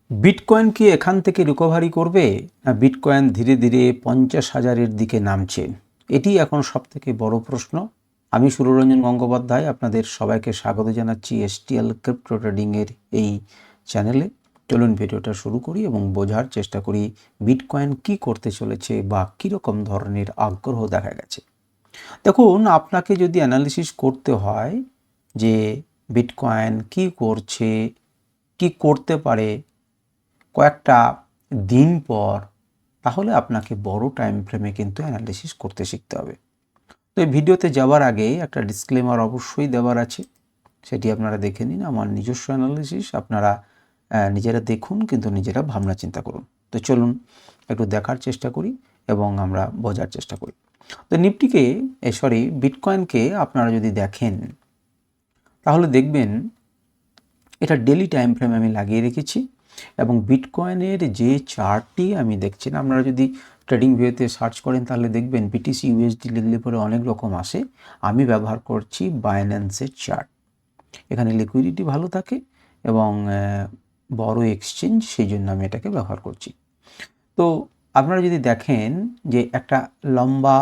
Bitcoin কি এখান থেকে রিকভারি করবে, না বিটকয়েন ধীরে ধীরে 50,000-এর দিকে নামছে? এটি এখন সবথেকে বড় প্রশ্ন। আমি সুররঞ্জন গঙ্গোপাধ্যায় আপনাদের সবাইকে স্বাগত জানাচ্ছি এসটিএল ক্রিপ্টো ট্রেডিংয়ের এই চ্যানেলে। চলুন ভিডিওটা শুরু করি এবং বোঝার চেষ্টা করি বিটকয়েন কি করতে চলেছে বা কীরকম ধরনের আগ্রহ দেখা গেছে। দেখুন, আপনাকে যদি অ্যানালিসিস করতে হয় যে বিটকয়েন কি করছে, কি করতে পারে কয়েকটা দিন পর, তাহলে আপনাকে বড় টাইম ফ্রেমে কিন্তু অ্যানালিসিস করতে শিখতে হবে। তো এই ভিডিওতে যাওয়ার আগে একটা ডিসক্লেমার অবশ্যই দেওয়ার আছে, সেটি আপনারা দেখে নিন। আমার নিজস্ব অ্যানালিসিস, আপনারা নিজেরা দেখুন, কিন্তু নিজেরা ভাবনা চিন্তা করুন। তো চলুন একটু দেখার চেষ্টা করি এবং আমরা বোঝার চেষ্টা করি। তো নিফটিকে বিটকয়েনকে আপনারা যদি দেখেন, তাহলে দেখবেন এটা ডেলি টাইম ফ্রেম আমি লাগিয়ে রেখেছি এবং বিটকয়েনের যে চার্টটি আমি দেখছি না, আপনারা যদি ট্রেডিং ভিউতে সার্চ করেন তাহলে দেখবেন বিটিসি ইউএসডি লিখলে পরে অনেক রকম আসে। আমি ব্যবহার করছি বাইন্যান্সের চার্ট। এখানে লিকুইডিটি ভালো থাকে এবং বড় এক্সচেঞ্জ, সেই জন্য আমি এটাকে ব্যবহার করছি। তো আপনারা যদি দেখেন যে একটা লম্বা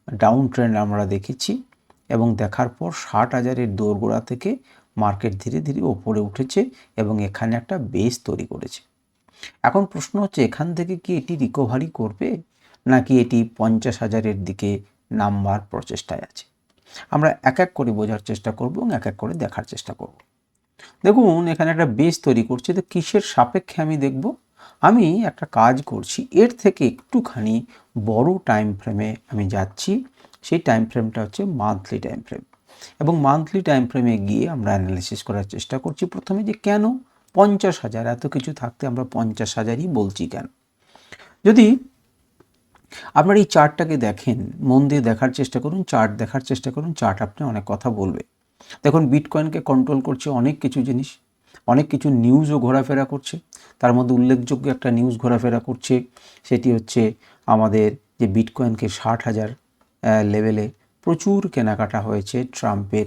ডাউন ট্রেন্ড আমরা দেখেছি এবং দেখার পর 60,000-এর দোরগোড়া থেকে মার্কেট ধীরে ধীরে ওপরে উঠেছে এবং এখানে একটা বেস তৈরি করেছে। এখন প্রশ্ন হচ্ছে, এখান থেকে কি এটি রিকভারি করবে, নাকি এটি 50,000-এর দিকে নামবার প্রচেষ্টায় আছে? আমরা এক এক করে বোঝার চেষ্টা করব এবং এক এক করে দেখার চেষ্টা করব। দেখুন, এখানে একটা বেস তৈরি করছে, তো কিসের সাপেক্ষে আমি দেখব? আমি একটা কাজ করছি, এর থেকে একটুখানি বড় টাইম ফ্রেমে আমি যাচ্ছি। সেই টাইম ফ্রেমটা হচ্ছে মান্থলি টাইম ফ্রেম এবং মান্থলি টাইম ফ্রেমে গিয়ে আমরা অ্যানালিসিস করার চেষ্টা করছি প্রথমে যে কেন 50,000, এত কিছু থাকতে আমরা 50,000-ই বলছি কেন। যদি আপনার এই চার্টটাকে দেখেন, মন দিয়ে দেখার চেষ্টা করুন, চার্ট দেখার চেষ্টা করুন, চার্ট আপনি অনেক কথা বলবে। দেখুন, বিটকয়েনকে কন্ট্রোল করছে অনেক কিছু জিনিস, অনেক কিছু নিউজও ঘোরাফেরা করছে। তার মধ্যে উল্লেখযোগ্য একটা নিউজ ঘোরাফেরা করছে, সেটি হচ্ছে আমাদের যে বিটকয়েনকে 60,000 লেভেলে প্রচুর কেনাকাটা হয়েছে। ট্রাম্পের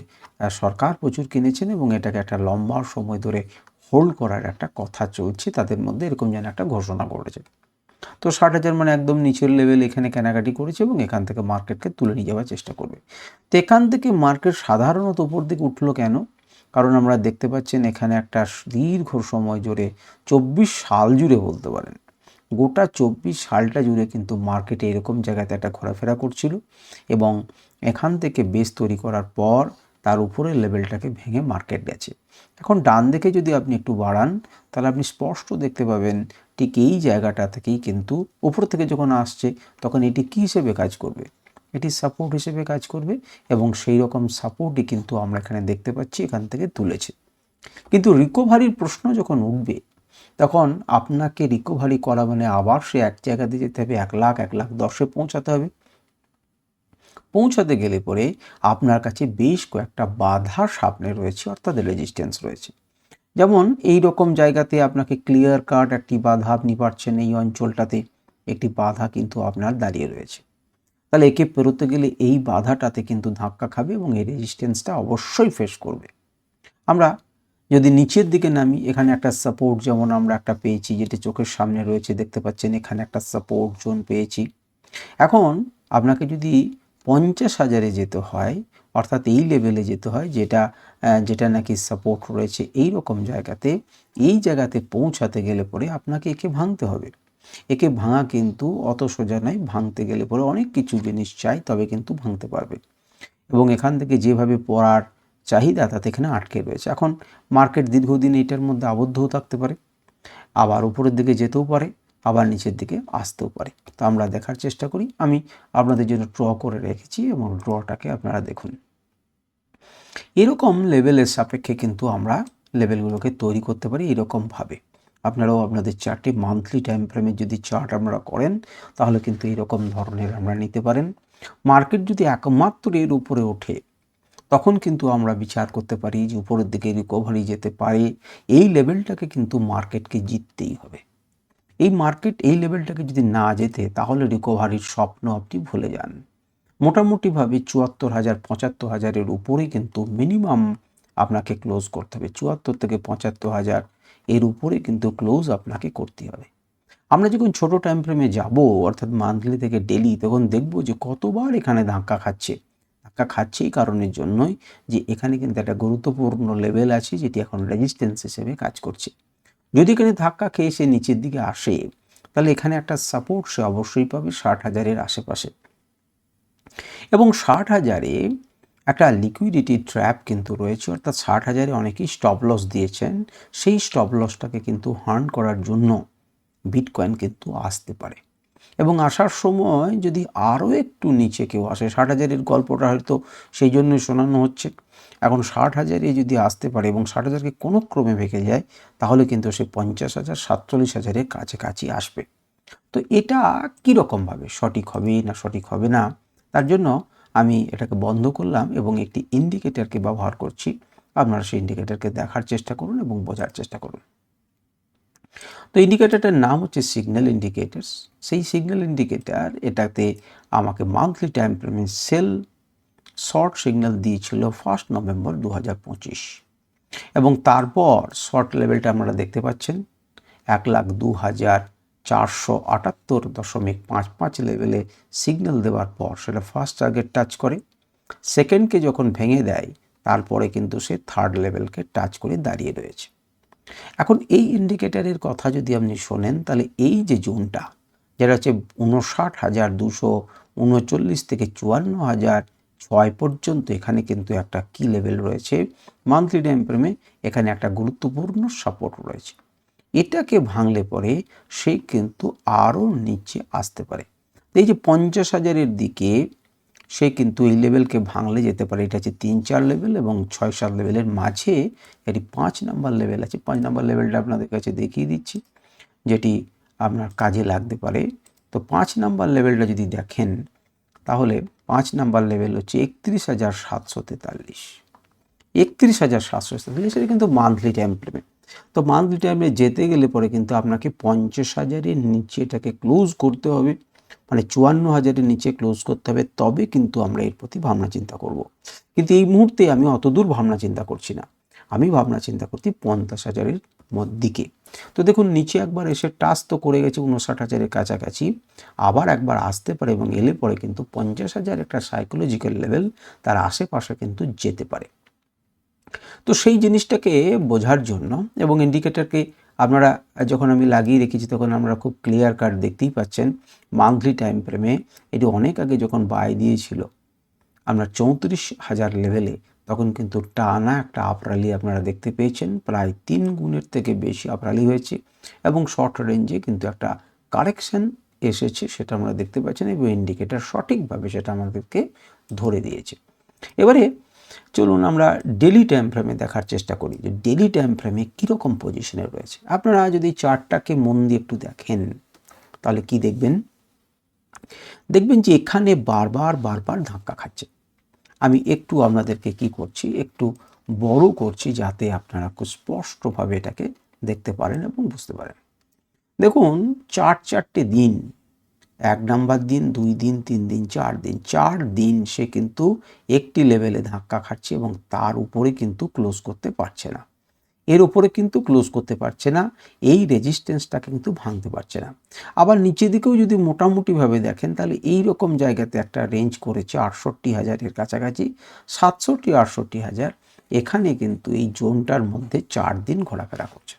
সরকার প্রচুর কিনেছেন এবং এটাকে একটা লম্বা সময় ধরে হোল্ড করার একটা কথা চলছে তাদের মধ্যে, এরকম যেন একটা ঘোষণা করেছে। তো 60,000 মানে একদম নিচের লেভেল, এখানে কেনাকাটি করেছে এবং এখান থেকে মার্কেটকে তুলে নিয়ে যাওয়ার চেষ্টা করবে। তো এখান থেকে মার্কেট সাধারণত উপর দিকে উঠলো কেন? কারণ আমরা দেখতে পাচ্ছেন এখানে একটা দীর্ঘ সময় জুড়ে 24 সাল জুড়ে বলতে পারেন, গোটা 24 সালটা জুড়ে কিন্তু মার্কেটে এরকম জায়গাতে একটা ঘোরাফেরা করছিল এবং এখান থেকে বেস তৈরি করার পর তার উপরের লেভেলটাকে ভেঙে মার্কেট গেছে। এখন ডান দিকে যদি আপনি একটু বাড়ান, তাহলে আপনি স্পষ্ট দেখতে পাবেন ঠিক এই জায়গাটা থেকেই কিন্তু উপর থেকে যখন আসছে, তখন এটি কী হিসেবে কাজ করবে? এটি সাপোর্ট হিসেবে কাজ করবে এবং সেই রকম সাপোর্টই কিন্তু আমরা এখানে দেখতে পাচ্ছি, এখান থেকে তুলেছে। কিন্তু রিকভারির প্রশ্ন যখন উঠবে, তখন আপনাকে রিকভারি করা মানে আবার সে এক জায়গাতে যেতে হবে, 1,00,000 1,10,000-এ পৌঁছাতে হবে। পৌঁছাতে গেলে পরে আপনার কাছে বেশ কয়েকটা বাধা সামনে রয়েছে, অর্থাৎ রেজিস্ট্যান্স রয়েছে। যেমন এই রকম জায়গাতে আপনাকে ক্লিয়ার কাট একটি বাধা আপনি পাচ্ছেন, এই অঞ্চলটাতে একটি বাধা কিন্তু আপনার দাঁড়িয়ে রয়েছে। তাহলে একে পেরোতে গেলে এই বাধাটাতে কিন্তু ধাক্কা খাবে এবং এই রেজিস্ট্যান্সটা অবশ্যই ফেস করবে। আমরা যদি নিচের দিকে নামি, এখানে একটা সাপোর্ট যেমন আমরা একটা পেয়েছি, যেটি চোখের সামনে রয়েছে, দেখতে পাচ্ছেন এখানে একটা সাপোর্ট জোন পেয়েছি। এখন আপনাকে যদি 50,000-এ যেতে হয়, অর্থাৎ এই লেভেলে যেতে হয়, যেটা নাকি সাপোর্ট রয়েছে এই রকম জায়গাতে, এই জায়গাতে পৌঁছাতে গেলে পরে আপনাকে একে ভাঙতে হবে। একে ভাঙা কিন্তু অত সোজা নয়, ভাঙতে গেলে পরে অনেক কিছু জিনিস চাই, তবে কিন্তু ভাঙতে পারবে এবং এখান থেকে যেভাবে পড়ার চাহিদা তাতে এখানে আটকে রয়েছে। এখন মার্কেট দীর্ঘদিন এইটার মধ্যে আবদ্ধও থাকতে পারে, আবার উপরের দিকে যেতেও পারে, আবার নিচের দিকে আসতেও পারে। তো আমরা দেখার চেষ্টা করি। আমি আপনাদের জন্য ড্র করে রেখেছি এবং ড্রটাকে আপনারা দেখুন। এরকম লেভেলের সাপেক্ষে কিন্তু আমরা লেভেলগুলোকে তৈরি করতে পারি এরকমভাবে। আপনারাও আপনাদের চার্টে মান্থলি টাইম ফ্রেমের যদি চার্ট আপনারা করেন, তাহলে কিন্তু এইরকম ধরনের আমরা নিতে পারেন। মার্কেট যদি একমাত্র এর উপরে ওঠে, তখন কিন্তু আমরা বিচার করতে পারি যে উপরের দিকে রিকভারি যেতে পারে। এই লেভেলটাকে কিন্তু মার্কেটকে জিততেই হবে। এই লেভেলটাকে যদি না জেতে, তাহলে রিকভারির স্বপ্ন আপনি ভুলে যান। মোটামুটিভাবে 74,000 75,000-এর উপরেই কিন্তু মিনিমাম আপনাকে ক্লোজ করতে হবে। 74 থেকে 75,000 এর উপরে কিন্তু ক্লোজ আপনাকে করতে হবে। আমরা যখন ছোট টাইম ফ্রেমে যাব, অর্থাৎ মান্থলি থেকে ডেলি, তখন দেখব যে কতবার এখানে ধাক্কা খাচ্ছে। ধাক্কা খাচ্ছে এই কারণের জন্যই যে এখানে কিন্তু একটা গুরুত্বপূর্ণ লেভেল আছে যেটি এখন রেজিস্ট্যান্স হিসেবে কাজ করছে। যদি এখানে ধাক্কা খেয়ে সে নিচের দিকে আসে, তাহলে এখানে একটা সাপোর্ট সে অবশ্যই পাবে 60,000-এর আশেপাশে। এবং 60,000-এ একটা লিকুইডিটি ট্র্যাপ কিন্তু রয়েছে, অর্থাৎ 60,000-এ অনেকেই স্টপ লস দিয়েছেন। সেই স্টপ লসটাকে কিন্তু হার্ন করার জন্য বিটকয়েন কিন্তু আসতে পারে। এবং আসার সময় যদি আরও একটু নিচে কেউ আসে, 60,000-এর গল্পটা হয়তো সেই জন্যই শোনানো হচ্ছে। এখন 60,000-এ যদি আসতে পারে এবং 60,000-কে কোনো ক্রমে ভেঙে যায়, তাহলে কিন্তু সে 50,000, 47,000-এর কাছাকাছি আসবে। তো এটা কীরকমভাবে সঠিক হবে না সঠিক হবে না, তার জন্য আমি এটাকে বন্ধ করলাম এবং একটি ইন্ডিকেটরকে ব্যবহার করছি। আপনারা সেই ইন্ডিকেটরকে দেখার চেষ্টা করুন এবং বোঝার চেষ্টা করুন। তো ইন্ডিকেটরটার নাম হচ্ছে সিগন্যাল ইন্ডিকেটরস। সেই সিগন্যাল ইন্ডিকেটর এটাতে আমাকে মান্থলি টাইম ফ্রেমে সেল শর্ট সিগন্যাল দিয়েছিল 1 নভেম্বর 2025 এবং তারপর শর্ট লেভেলটা আপনারা দেখতে পাচ্ছেন 1,02,478.55 লেভেলে সিগন্যাল দেওয়ার পর সেটা ফার্স্ট টার্গেট টাচ করে। সেকেন্ডকে যখন ভেঙে দেয়, তারপরে কিন্তু সে থার্ড লেভেলকে টাচ করে দাঁড়িয়ে রয়েছে। এখন এই ইন্ডিকেটরের কথা যদি আপনি শোনেন, তাহলে এই যে জোনটা, যেটা হচ্ছে 59,239 থেকে 54,006 পর্যন্ত, এখানে কিন্তু একটা কি লেভেল রয়েছে মান্থলি টাইম ফ্রেমে, এখানে একটা গুরুত্বপূর্ণ সাপোর্ট রয়েছে। এটাকে ভাঙলে পরে সে কিন্তু আরও নিচে আসতে পারে। এই যে 50,000-এর দিকে সে কিন্তু এই লেভেলকে ভাঙলে যেতে পারে। এটা হচ্ছে 3-4 লেভেল এবং 6-7 লেভেলের মাঝে এটি 5 নাম্বার লেভেল আছে। 5 নাম্বার লেভেলটা আপনাদের কাছে দেখিয়ে দিচ্ছি, যেটি আপনার কাজে লাগতে পারে। তো 5 নাম্বার লেভেলটা যদি দেখেন, তাহলে 5 নাম্বার লেভেল হচ্ছে 31,743। 31,743 এটা কিন্তু মান্থলি টাইম ফ্রেমে। তো মান্থলি টাইমে যেতে গেলে পরে কিন্তু আপনাকে 50,000-এর নিচে এটাকে ক্লোজ করতে হবে, মানে 54,000-এর নিচে ক্লোজ করতে হবে, তবে কিন্তু আমরা এর প্রতি ভাবনা চিন্তা করব। কিন্তু এই মুহূর্তে আমি অত দূর ভাবনা চিন্তা করছি না, আমি ভাবনা চিন্তা করছি 50,000-এর দিকে। তো দেখুন নিচে একবার এসে টাচ তো করে গেছে 59,000-এর কাছাকাছি, আবার একবার আসতে পারে এবং এলে পরে কিন্তু 50,000 একটা সাইকোলজিক্যাল লেভেল, তার আশেপাশে কিন্তু যেতে পারে। তো সেই জিনিসটাকে বোঝার জন্য এবং ইন্ডিকেটরকে আপনারা যখন আমি লাগিয়ে রেখেছি, তখন আমরা খুব ক্লিয়ার কাট দেখতেই পাচ্ছেন মান্থলি টাইম ফ্রেমে এটি অনেক আগে যখন বাই দিয়েছিল আমরা 34,000 লেভেলে, তখন কিন্তু টানা একটা আপ র্যালি আপনারা দেখতে পেয়েছেন। প্রায় 3 গুণের থেকে বেশি আপ র্যালি হয়েছে এবং শর্ট রেঞ্জে কিন্তু একটা কারেকশন এসেছে, সেটা আমরা দেখতে পাচ্ছেন এবং ইন্ডিকেটর সঠিকভাবে সেটা আমাদেরকে ধরে দিয়েছে। এবারে চলুন আমরা ডেলি টাইম ফ্রেমে দেখার চেষ্টা করি যে ডেলি টাইম ফ্রেমে কীরকম পজিশনে রয়েছে। আপনারা যদি চার্টটাকে মন দিয়ে একটু দেখেন, তাহলে কি দেখবেন? দেখবেন যে এখানে বারবার ধাক্কা খাচ্ছে। আমি একটু আপনাদেরকে কি করছি, একটু বড় করছি যাতে আপনারা খুব স্পষ্টভাবে এটাকে দেখতে পারেন এবং বুঝতে পারেন। দেখুন 4 দিন, 1 নাম্বার দিন, 2 দিন, 3 দিন, 4 দিন, 4 দিন সে কিন্তু একটি লেভেলে ধাক্কা খাচ্ছে এবং তার উপরে কিন্তু ক্লোজ করতে পারছে না, এর উপরে কিন্তু ক্লোজ করতে পারছে না, এই রেজিস্ট্যান্সটাকে কিন্তু ভাঙতে পারছে না। আবার নিচের দিকেও যদি মোটামুটিভাবে দেখেন, তাহলে এই রকম জায়গাতে একটা রেঞ্জ করেছে 68,000-এর কাছাকাছি, 67-68,000, এখানে কিন্তু এই জোনটার মধ্যে 4 দিন ঘোরাফেরা করছে।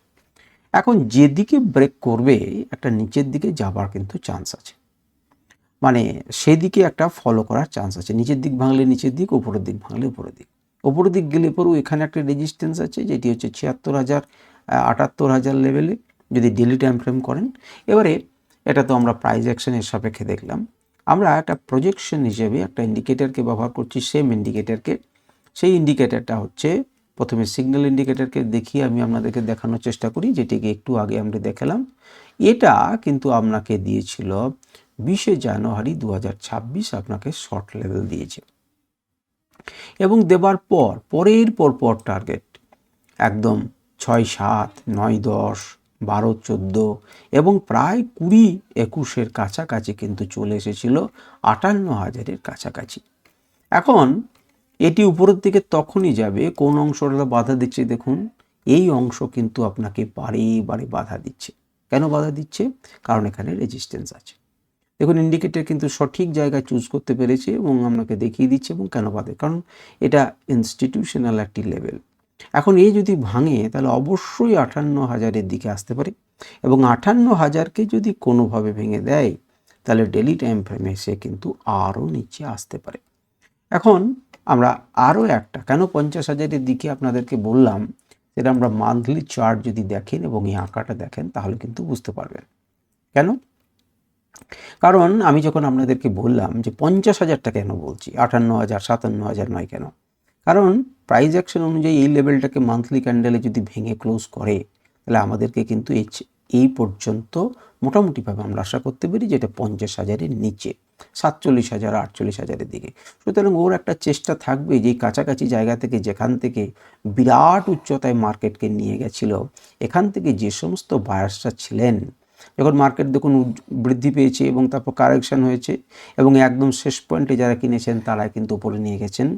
এখন যেদিকে ব্রেক করবে একটা নিচের দিকে যাবার কিন্তু চান্স আছে, মানে সেদিকে একটা ফলো করার চান্স আছে। নিচের দিক ভাঙলে নিচের দিক, উপরের দিক ভাঙলে উপরের দিক। উপরের দিক গেলে পরেও এখানে একটা রেজিস্ট্যান্স আছে, যেটি হচ্ছে 76,000, 78,000 লেভেলে, যদি ডেলি টাইম ফ্রেম করেন। এবারে এটা তো আমরা প্রাইস অ্যাকশনের সাপেক্ষে দেখলাম। আমরা একটা প্রজেকশন হিসেবে একটা ইন্ডিকেটরকে ব্যবহার করছি, সেম ইন্ডিকেটরকে। সেই ইন্ডিকেটরটা হচ্ছে, প্রথমে সিগন্যাল ইন্ডিকেটরকে দেখিয়ে আমি আপনাদেরকে দেখানোর চেষ্টা করি, যেটিকে একটু আগে আমরা দেখালাম। এটা কিন্তু আপনাকে দিয়েছিল 20 জানুয়ারি 2026, আপনাকে শর্ট লেভেল দিয়েছে এবং দেবার পর পরের পর টার্গেট একদম 6, 7, 9, 10, 12, 14 এবং প্রায় 20, 21-এর কাছাকাছি কিন্তু চলে এসেছিল 58,000-এর কাছাকাছি। এখন এটি উপরের দিকে তখনই যাবে, কোন অংশটা বাধা দিচ্ছে দেখুন, এই অংশ কিন্তু আপনাকে বারে বারে বাধা দিচ্ছে। কেন বাধা দিচ্ছে? কারণ এখানে রেজিস্ট্যান্স আছে। দেখুন ইন্ডিকেটর কিন্তু সঠিক জায়গায় চুজ করতে পেরেছে এবং আপনাকে দেখিয়ে দিচ্ছে এবং কেন বাধে, কারণ এটা ইনস্টিটিউশনাল একটি লেভেল। এখন এই যদি ভাঙে তাহলে অবশ্যই 58,000-এর দিকে আসতে পারে এবং 58,000-কে যদি কোনোভাবে ভেঙে দেয় তাহলে ডেলি টাইম ফ্রেমে সে কিন্তু আরও নিচে আসতে পারে। এখন আমরা আরও একটা কেন 50,000-এর দিকে আপনাদেরকে বললাম, সেটা আমরা মান্থলি চার্ট যদি দেখেন এবং এই আঁকাটা দেখেন তাহলে কিন্তু বুঝতে পারবেন। কেন? কারণ আমি যখন আপনাদেরকে বললাম যে 50,000টা কেন বলছি, 58,000 57,000 নয় কেন? কারণ প্রাইস অ্যাকশন অনুযায়ী এই লেভেলটাকে মান্থলি ক্যান্ডেলে যদি ভেঙে ক্লোজ করে তাহলে আমাদেরকে কিন্তু এই পর্যন্ত মোটামুটিভাবে আমরা আশা করতে পারি যে এটা 50,000-এর নিচে 47,000 48,000-এর দিকে। সুতরাং ওর একটা চেষ্টা থাকবে যে কাছাকাছি জায়গা থেকে, যেখান থেকে বিরাট উচ্চতায় মার্কেটকে নিয়ে গেছিল, এখান থেকে যে সমস্ত বায়ার্সরা ছিলেন, যখন মার্কেট দেখুন বৃদ্ধি পেয়েছে এবং তারপর কারেকশান হয়েছে এবং একদম শেষ পয়েন্টে যারা কিনেছেন তারাই কিন্তু উপরে নিয়ে গেছেন।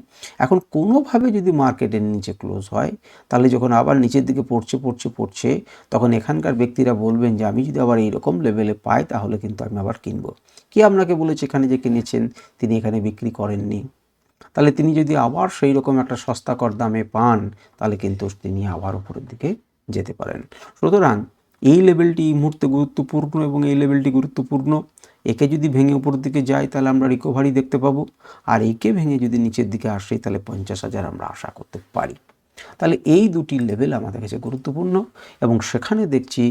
এখন কোনোভাবে যদি মার্কেটের নিচে ক্লোজ হয় তাহলে যখন আবার নিচের দিকে পড়ছে তখন এখানকার ব্যক্তিরা বলবেন যে আমি যদি আবার এইরকম লেভেলে পাই তাহলে কিন্তু আমি আবার কিনবো। কি আপনাকে বলেছে এখানে যে কিনেছেন তিনি এখানে বিক্রি করেননি, তাহলে তিনি যদি আবার সেই রকম একটা সস্তাকর দামে পান তাহলে কিন্তু তিনি আবার উপরের দিকে যেতে পারেন। সুতরাং এই লেভেলটি এই মুহূর্তে গুরুত্বপূর্ণ এবং এই লেভেলটি গুরুত্বপূর্ণ। একে যদি ভেঙে উপরের দিকে যায় তাহলে আমরা রিকভারি দেখতে পাবো, আর একে ভেঙে যদি নিচের দিকে আসে তাহলে 50,000 আমরা আশা করতে পারি। তাহলে এই দুটি লেভেল আমাদের কাছে গুরুত্বপূর্ণ এবং সেখানে দেখছি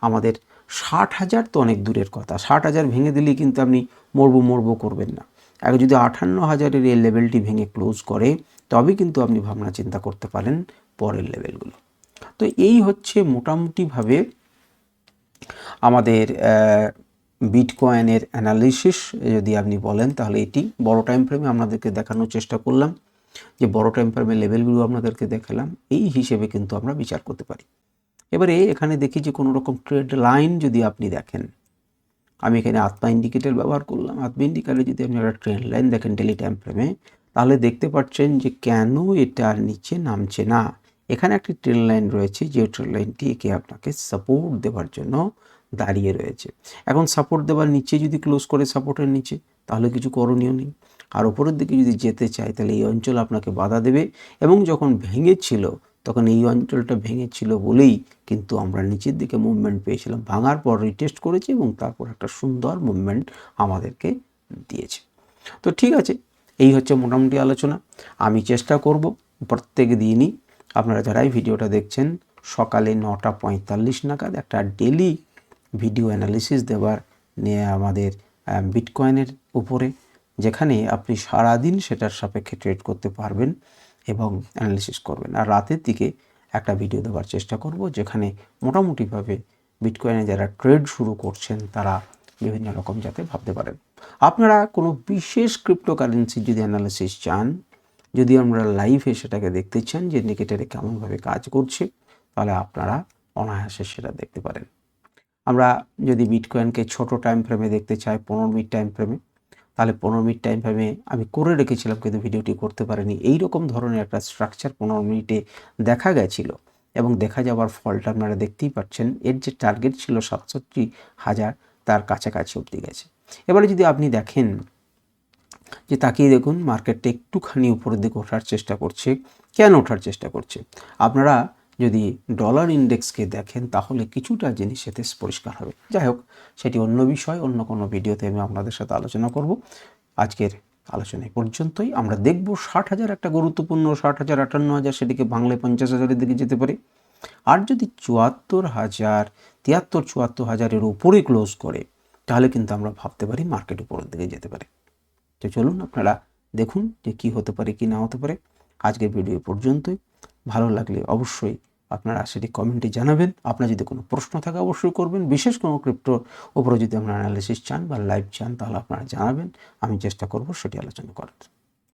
আমাদের 60,000 তো অনেক দূরের কথা, 60,000 ভেঙে দিলেই কিন্তু আপনি মরবো করবেন না। আগে যদি 58,000-এর এই লেভেলটি ভেঙে ক্লোজ করে তবে কিন্তু আপনি ভাবনা চিন্তা করতে পারেন পরের লেভেলগুলো। তো এই হচ্ছে মোটামুটিভাবে আমাদের বিটকয়েনের অ্যানালিসিস যদি আপনি বলেন তাহলে এটি বড় টাইম ফ্রেমে আপনাদেরকে দেখানোর চেষ্টা করলাম, যে বড় টাইম ফ্রেমের লেভেলগুলো আপনাদেরকে দেখালাম, এই হিসেবে কিন্তু আমরা বিচার করতে পারি। এবারে এখানে দেখি যে কোনো রকম ট্রেড লাইন যদি আপনি দেখেন, আমি এখানে আত্মা ইন্ডিকেটর ব্যবহার করলাম। আত্মা ইন্ডিকেটরে যদি আপনি একটা ট্রেন্ড লাইন দেখেন ডেলি টাইম ফ্রেমে তাহলে দেখতে পাচ্ছেন যে কেন এটা নিচে নামছে না। এখানে একটি ট্রেন্ড লাইন রয়েছে যে ট্রেন্ড লাইনটি একে আপনাকে সাপোর্ট দেওয়ার জন্য দাঁড়িয়ে রয়েছে। এখন সাপোর্ট দেওয়ার নিচে যদি ক্লোজ করে সাপোর্টের নিচে তাহলে কিছু করণীয় নেই, আর ওপরের দিকে যদি যেতে চায় তাহলে এই অঞ্চল আপনাকে বাধা দেবে এবং যখন ভেঙেছিল তখন এই অঞ্চলটা ভেঙেছিল বলেই কিন্তু আমরা নিচের দিকে মুভমেন্ট পেয়েছিলাম। ভাঙার পর রিটেস্ট করেছি এবং তারপর একটা সুন্দর মুভমেন্ট আমাদেরকে দিয়েছে। তো ঠিক আছে, এই হচ্ছে মোটামুটি আলোচনা। আমি চেষ্টা করব প্রত্যেক দিনই আপনারা যারাই ভিডিওটা দেখছেন সকালে 9:45 নাগাদ একটা ডেলি ভিডিও অ্যানালিসিস দেওয়ার নিয়ে আমাদের বিটকয়েনের উপরে, যেখানে আপনি সারাদিন সেটার সাপেক্ষে ট্রেড করতে পারবেন এবং অ্যানালিসিস করবেন। আর রাতের দিকে একটা ভিডিও দেওয়ার চেষ্টা করব যেখানে মোটামুটিভাবে বিটকয়েনে যারা ট্রেড শুরু করছেন তারা বিভিন্ন রকম যাতে ভাবতে পারেন। আপনারা কোনো বিশেষ ক্রিপ্টোকারেন্সি যদি অ্যানালিসিস চান, যদি আমরা লাইভে সেটাকে দেখতে চান যে ইন্ডিকেটরে কেমনভাবে কাজ করছে, তাহলে আপনারা অনায়াসে সেটা দেখতে পারেন। আমরা যদি বিটকয়েনকে ছোট টাইম ফ্রেমে দেখতে চাই 15 মিনিট টাইম ফ্রেমে, তাহলে 15 মিনিট টাইম ফ্রেমে আমি করে রেখেছিলাম কিন্তু ভিডিওটি করতে পারিনি। এই রকম ধরনের একটা স্ট্রাকচার 15 মিনিটে দেখা গেছিল এবং দেখা যাওয়ার ফলটা আপনারা দেখতেই পাচ্ছেন। এর যে টার্গেট ছিল 67,000 তার কাছাকাছি অবধি গেছে। এবারে যদি আপনি দেখেন যে তাকিয়ে দেখুন মার্কেটটা একটুখানি উপরের দিকে ওঠার চেষ্টা করছে। কেন ওঠার চেষ্টা করছে? আপনারা যদি ডলার ইন্ডেক্সকে দেখেন তাহলে কিছুটা জিনিস এতে পরিষ্কার হবে। যাই হোক, সেটি অন্য বিষয়, অন্য কোনো ভিডিওতে আমি আপনাদের সাথে আলোচনা করব। আজকের আলোচনা এই পর্যন্তই। আমরা দেখব 60,000 একটা গুরুত্বপূর্ণ, 60,000 58,000 সেটিকে ভাঙলে 50,000-এর দিকে যেতে পারে। আর যদি 74,000 74,000-74,000-এর উপরে ক্লোজ করে তাহলে কিন্তু আমরা ভাবতে পারি মার্কেট উপরের দিকে যেতে পারে। তো চলুন আপনারা দেখুন যে কী হতে পারে কি না হতে পারে। আজকের ভিডিও পর্যন্তই। ভালো লাগলে অবশ্যই আপনারা সেটি কমেন্টে জানাবেন। আপনার যদি কোনো প্রশ্ন থাকে অবশ্যই করবেন। বিশেষ কোনো ক্রিপ্টোর উপরে যদি আপনারা অ্যানালিসিস চান বা লাইভ চান তাহলে আপনারা জানাবেন, আমি চেষ্টা করব সেটি আলোচনা করার।